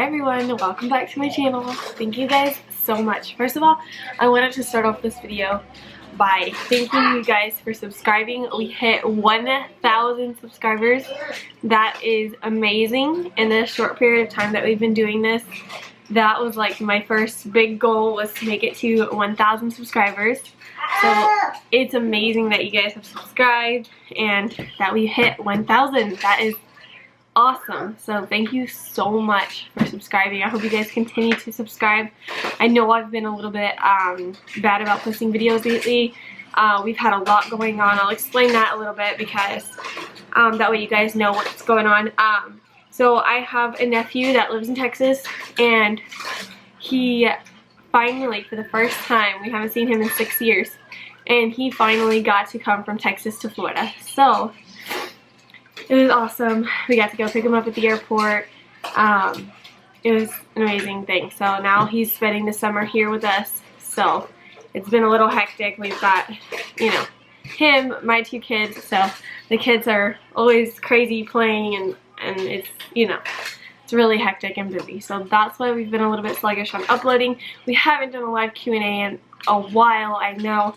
everyone, welcome back to my channel. Thank you guys so much. First of all, I wanted to start off this video by thanking you guys for subscribing. We hit 1,000 subscribers. That is amazing. In this short period of time that we've been doing this, that was like my first big goal, was to make it to 1,000 subscribers. So it's amazing that you guys have subscribed and that we hit 1,000. That is awesome. So thank you so much for subscribing. I hope you guys continue to subscribe. I know I've been a little bit bad about posting videos lately. We've had a lot going on. I'll explain that a little bit because that way you guys know what's going on. So I have a nephew that lives in Texas, and he finally, for the first time, we haven't seen him in 6 years, and he finally got to come from Texas to Florida. So it was awesome. We got to go pick him up at the airport. It was an amazing thing. So now he's spending the summer here with us. So it's been a little hectic. We've got, you know, him, my two kids. So the kids are always crazy playing, and it's, you know, it's really hectic and busy. So that's why we've been a little bit sluggish on uploading. We haven't done a live Q&A in a while, I know.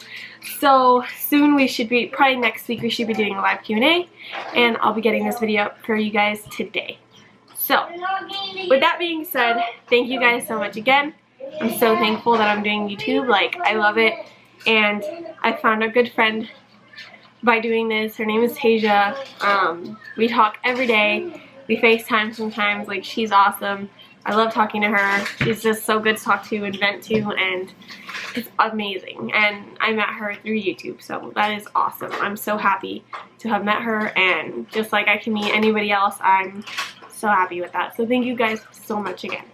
So soon we should be, probably next week, we should be doing a live Q&A, and I'll be getting this video up for you guys today. So with that being said, thank you guys so much again. I'm so thankful that I'm doing YouTube. Like, I love it, and I found a good friend by doing this. Her name is Tasia. We talk every day. We FaceTime sometimes. Like, she's awesome. I love talking to her. She's just so good to talk to and vent to, and it's amazing. And I met her through YouTube, so that is awesome. I'm so happy to have met her, and just like I can meet anybody else, I'm so happy with that. So thank you guys so much again.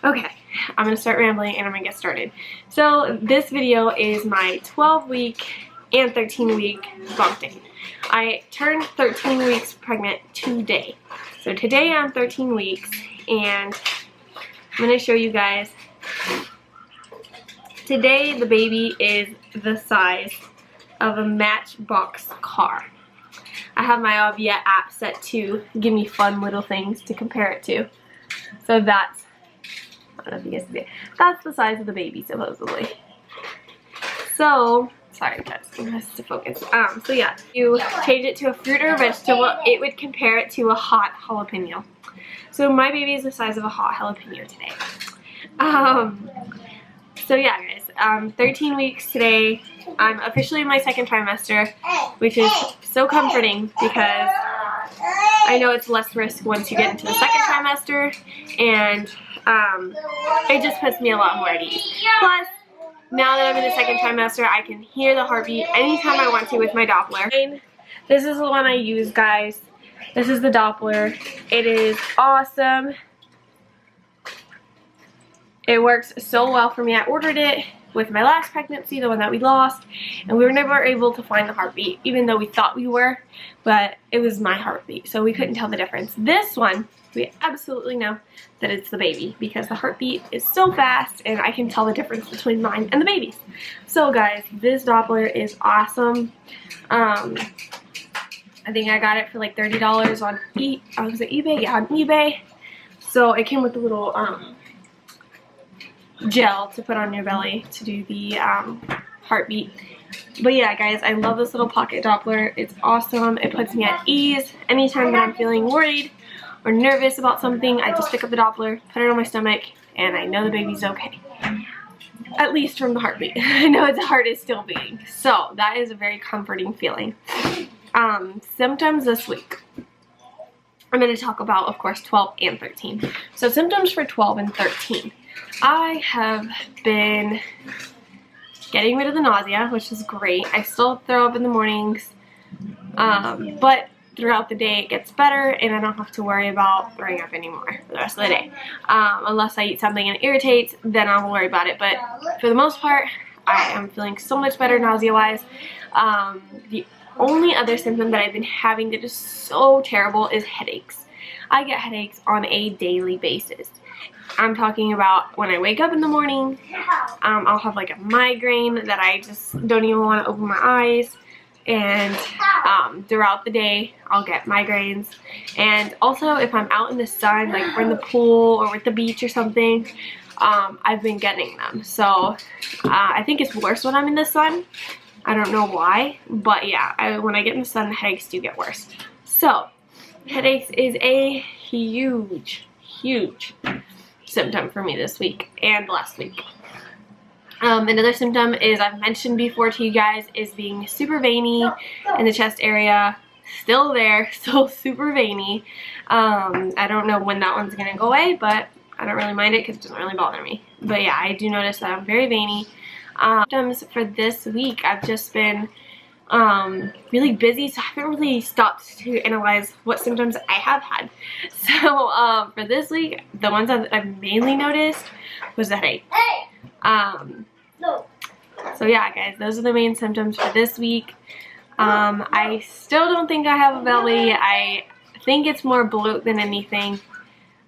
Okay, I'm going to start rambling and I'm going to get started. So this video is my 12-week and 13-week bump date. I turned 13 weeks pregnant today. So today I'm 13 weeks, and I'm going to show you guys. Today the baby is the size of a Matchbox car. I have my Avia app set to give me fun little things to compare it to. So that's, I don't know if you guys can see it. That's the size of the baby, supposedly. So, sorry guys, it has to focus. So yeah, you change it to a fruit or a vegetable, it would compare it to a hot jalapeno. So my baby is the size of a hot jalapeno today. So yeah guys, 13 weeks today. I'm officially in my second trimester, which is so comforting because I know it's less risk once you get into the second trimester, and it just puts me a lot more at ease. Plus, now that I'm in the second trimester, I can hear the heartbeat anytime I want to with my Doppler. This is the one I use, guys. This is the Doppler. It is awesome. It works so well for me. I ordered it with my last pregnancy, the one that we lost, and we were never able to find the heartbeat, even though we thought we were, but it was my heartbeat, so we couldn't tell the difference. This one, we absolutely know that it's the baby because the heartbeat is so fast, and I can tell the difference between mine and the baby's. So guys, this Doppler is awesome. I think I got it for like $30 on was it eBay? Yeah, on eBay. So it came with a little gel to put on your belly to do the heartbeat. But yeah guys, I love this little pocket Doppler. It's awesome. It puts me at ease anytime that I'm feeling worried or nervous about something. I just pick up the Doppler, put it on my stomach, and I know the baby's okay. At least from the heartbeat. I know its heart is still beating. So that is a very comforting feeling. Symptoms this week. I'm going to talk about, of course, 12 and 13. So symptoms for 12 and 13. I have been getting rid of the nausea, which is great. I still throw up in the mornings, but throughout the day it gets better, and I don't have to worry about throwing up anymore for the rest of the day. Unless I eat something and it irritates, then I'll worry about it. But for the most part, I am feeling so much better nausea-wise. The only other symptom that I've been having that is so terrible is headaches. I get headaches on a daily basis. I'm talking about when I wake up in the morning, I'll have like a migraine that I just don't even want to open my eyes. and throughout the day I'll get migraines. And also if I'm out in the sun, like we're in the pool or at the beach or something, I've been getting them. So I think it's worse when I'm in the sun. I don't know why, but yeah, when I get in the sun, the headaches do get worse. So headaches is a huge symptom for me this week and last week. Another symptom is, I've mentioned before to you guys, is being super veiny in the chest area. Still there, still super veiny. I don't know when that one's gonna go away, but I don't really mind it because it doesn't really bother me. But yeah, I do notice that I'm very veiny. Symptoms for this week, I've just been really busy, so I haven't really stopped to analyze what symptoms I have had. So for this week, the ones that I've mainly noticed was the headache. So yeah, guys, those are the main symptoms for this week. I still don't think I have a belly. I think it's more bloat than anything.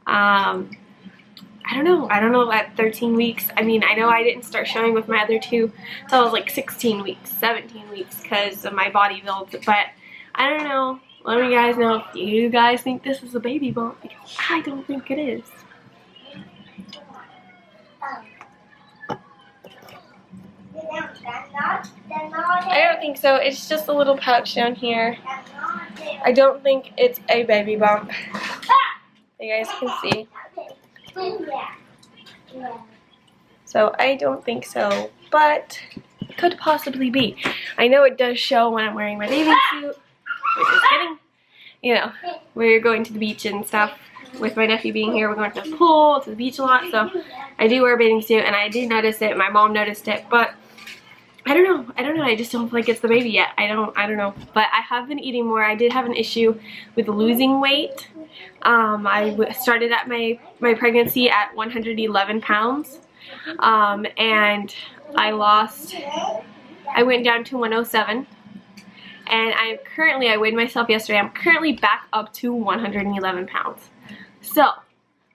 I don't know at 13 weeks. I mean, I know I didn't start showing with my other two until I was like 16 weeks, 17 weeks because of my body build. But I don't know. Let me guys know if you guys think this is a baby bump, because I don't think it is. I don't think so. It's just a little pouch down here. I don't think it's a baby bump. You guys can see. So I don't think so, but it could possibly be. I know it does show when I'm wearing my bathing suit, which is getting, you know, we're going to the beach and stuff. With my nephew being here, we're going to the pool, to the beach a lot, so I do wear a bathing suit, and I did notice it. My mom noticed it, but I don't know. I just don't feel like it's the baby yet. I don't know. But I have been eating more. I did have an issue with losing weight. I started at my pregnancy at 111 pounds. And I went down to 107. And I weighed myself yesterday. I'm currently back up to 111 pounds. So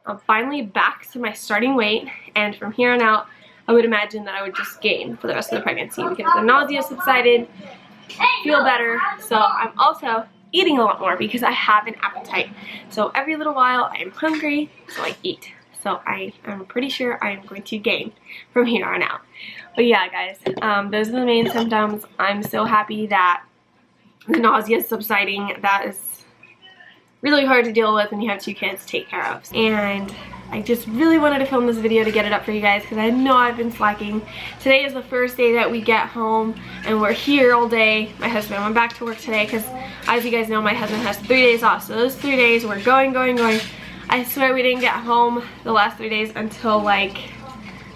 I'm finally back to my starting weight. And from here on out, I would imagine that I would just gain for the rest of the pregnancy because the nausea subsided, feel better. So I'm also eating a lot more because I have an appetite. So every little while I am hungry, so I eat. So I am pretty sure I am going to gain from here on out. But yeah, guys, those are the main symptoms. I'm so happy that the nausea is subsiding. That is really hard to deal with when you have two kids to take care of. And I just really wanted to film this video to get it up for you guys because I know I've been slacking. Today is the first day that we get home and we're here all day. My husband went back to work today because, as you guys know, my husband has 3 days off. So those 3 days we're going. I swear we didn't get home the last 3 days until like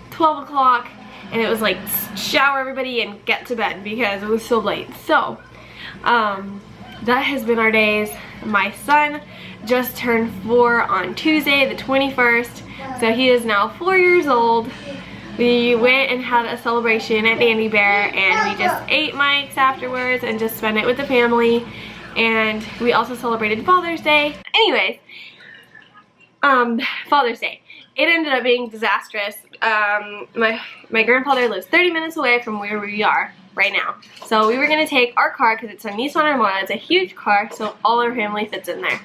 12 o'clock. And it was like shower everybody and get to bed because it was so late. So that has been our days. My son just turned 4 on Tuesday the 21st, so he is now 4 years old. We went and had a celebration at Dandy Bear and we just ate Mike's afterwards and just spent it with the family, and we also celebrated Father's Day. Anyways, Father's Day, it ended up being disastrous. My grandfather lives 30 minutes away from where we are right now. So we were going to take our car because it's a Nissan Armada. It's a huge car, so all our family fits in there.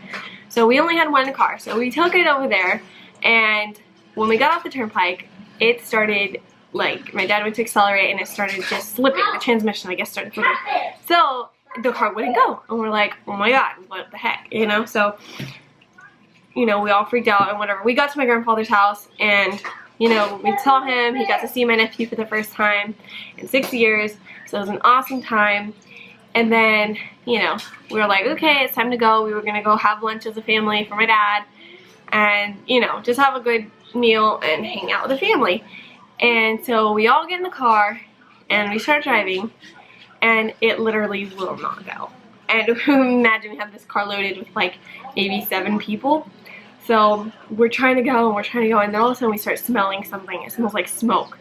So we only had one car. So we took it over there, and when we got off the turnpike, it started, like, my dad went to accelerate and it started just slipping. The transmission, I guess, started slipping. So the car wouldn't go. And we're like, oh my god, what the heck, you know? So, you know, we all freaked out and whatever. We got to my grandfather's house and, you know, we saw him. He got to see my nephew for the first time in 6 years. So it was an awesome time. And then, you know, we were like, okay, it's time to go. We were going to go have lunch as a family for my dad. And, you know, just have a good meal and hang out with the family. And so we all get in the car and we start driving. And it literally will not go. And imagine we have this car loaded with like maybe 7 people. So we're trying to go and we're trying to go. And then all of a sudden we start smelling something. It smells like smoke.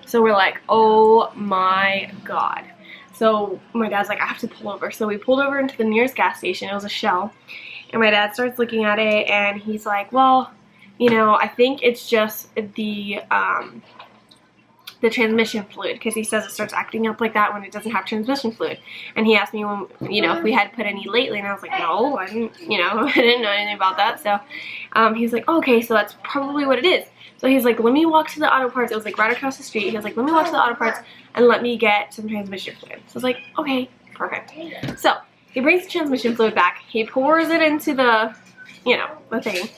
So we're like, oh my god. So my dad's like, I have to pull over. So we pulled over into the nearest gas station. It was a Shell. And my dad starts looking at it and he's like, well, you know, I think it's just the the transmission fluid, because he says it starts acting up like that when it doesn't have transmission fluid. And he asked me when, you know, if we had put any lately, and I was like, no, I didn't, you know, I didn't know anything about that. So he's like, okay, so that's probably what it is. So he's like, let me walk to the auto parts. It was like right across the street. He was like, let me walk to the auto parts and let me get some transmission fluid. So I was like, okay, perfect. So he brings the transmission fluid back. He pours it into the, you know, the thing.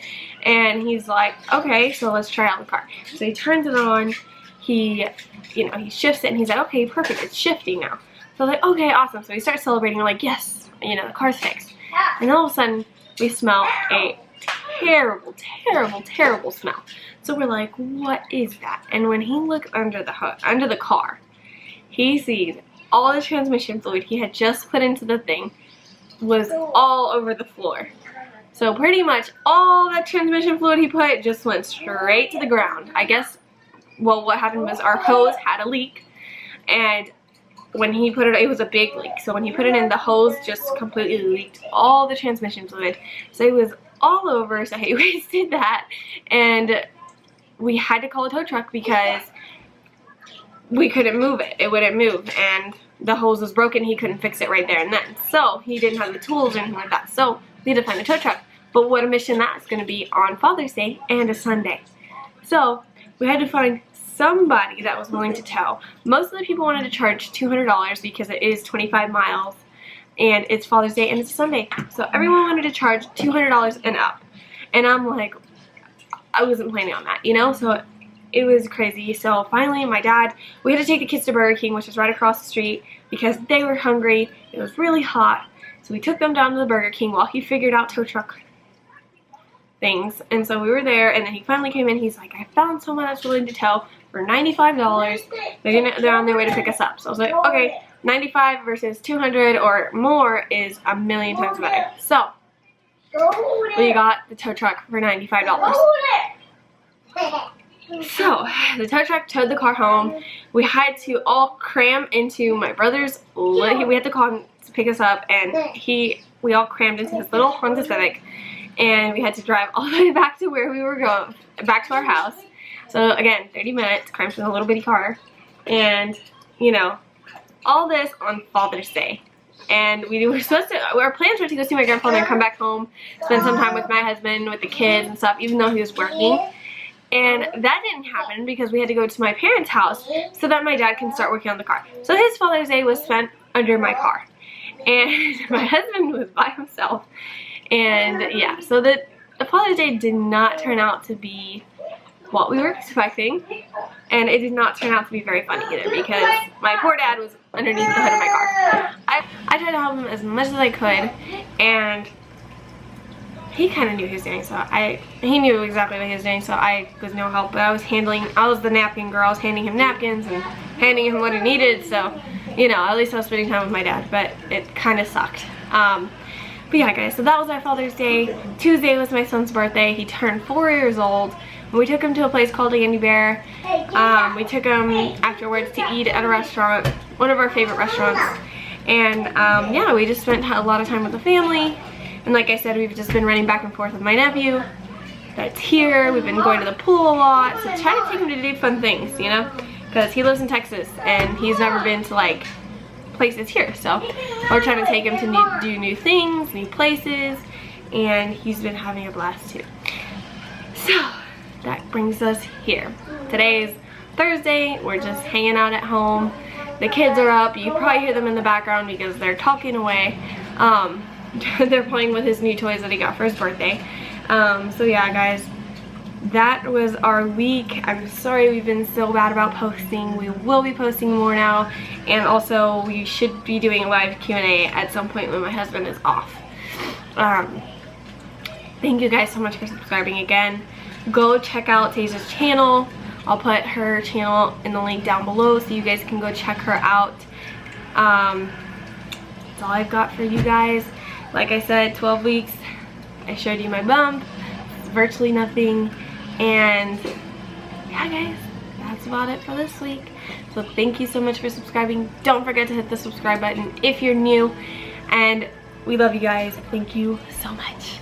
And he's like, okay, so let's try out the car. So he turns it on. He, you know, he shifts it, and he's like, okay, perfect, it's shifting now. So I was like, okay, awesome. So we start celebrating. We're like, yes, you know, the car's fixed. And all of a sudden, we smell a terrible, terrible, terrible smell. So we're like, what is that? And when he looks under the hood, under the car, he sees all the transmission fluid he had just put into the thing was all over the floor. So pretty much all that transmission fluid he put just went straight to the ground. I guess, well, what happened was our hose had a leak, and when he put it, it was a big leak. So when he put it in, the hose just completely leaked all the transmission fluid. So it was all over, so he wasted that, and we had to call a tow truck because we couldn't move it. It wouldn't move, and the hose was broken. He couldn't fix it right there and then. So he didn't have the tools or anything like that. So we had to find a tow truck. But what a mission that's going to be on Father's Day and a Sunday. So we had to find somebody that was willing to tow. Most of the people wanted to charge $200 because it is 25 miles and it's Father's Day and it's a Sunday. So everyone wanted to charge $200 and up. And I'm like, I wasn't planning on that, you know? So it was crazy. So finally my dad, we had to take the kids to Burger King, which is right across the street, because they were hungry. It was really hot. So we took them down to the Burger King while he figured out tow truck things. And so we were there, and then he finally came in. He's like, I found someone that's willing to tow for $95. They're on their way to pick us up. So I was like, okay, 95 versus 200 or more is a million times better. So we got the tow truck for $95. So the tow truck towed the car home. We had to all cram into my brother's, we had to call him to pick us up, and we all crammed into his little Honda Civic, and we had to drive all the way back to where we were going, back to our house. So again, 30 minutes, crammed in a little bitty car, and you know, all this on Father's Day. And we were supposed to, our plans were to go see my grandfather and come back home, spend some time with my husband, with the kids and stuff, even though he was working. And that didn't happen because we had to go to my parents' house so that my dad can start working on the car. So his Father's Day was spent under my car. And my husband was by himself. And yeah, so the Father's Day did not turn out to be what we were expecting. And it did not turn out to be very funny either, because my poor dad was underneath the hood of my car. I tried to help him as much as I could, and he kind of knew he was doing, so he knew exactly what he was doing, so I was no help. But I was the napkin girl. I was handing him napkins and handing him what he needed, so, you know, at least I was spending time with my dad, but it kind of sucked. But yeah, guys, so that was our Father's Day. Tuesday was my son's birthday. He turned 4 years old. We took him to a place called Andy Bear. We took him afterwards to eat at a restaurant, one of our favorite restaurants. And yeah, we just spent a lot of time with the family. And like I said, we've just been running back and forth with my nephew that's here. We've been going to the pool a lot. So try to take him to do fun things, you know? Because he lives in Texas and he's never been to like places here. So we're trying to take him to do new things, new places. And he's been having a blast too. So that brings us here. Today is Thursday. We're just hanging out at home. The kids are up. You probably hear them in the background because they're talking away. They're playing with his new toys that he got for his birthday. So yeah, guys, that was our week. I'm sorry we've been so bad about posting. We will be posting more now, and also we should be doing a live Q&A at some point when my husband is off. Thank you guys so much for subscribing again. Go check out Tasia's channel. I'll put her channel in the link down below so you guys can go check her out. That's all I've got for you guys. Like I said, 12 weeks. I showed you my bump. It's virtually nothing. And yeah, guys, that's about it for this week. So thank you so much for subscribing. Don't forget to hit the subscribe button if you're new. And we love you guys. Thank you so much.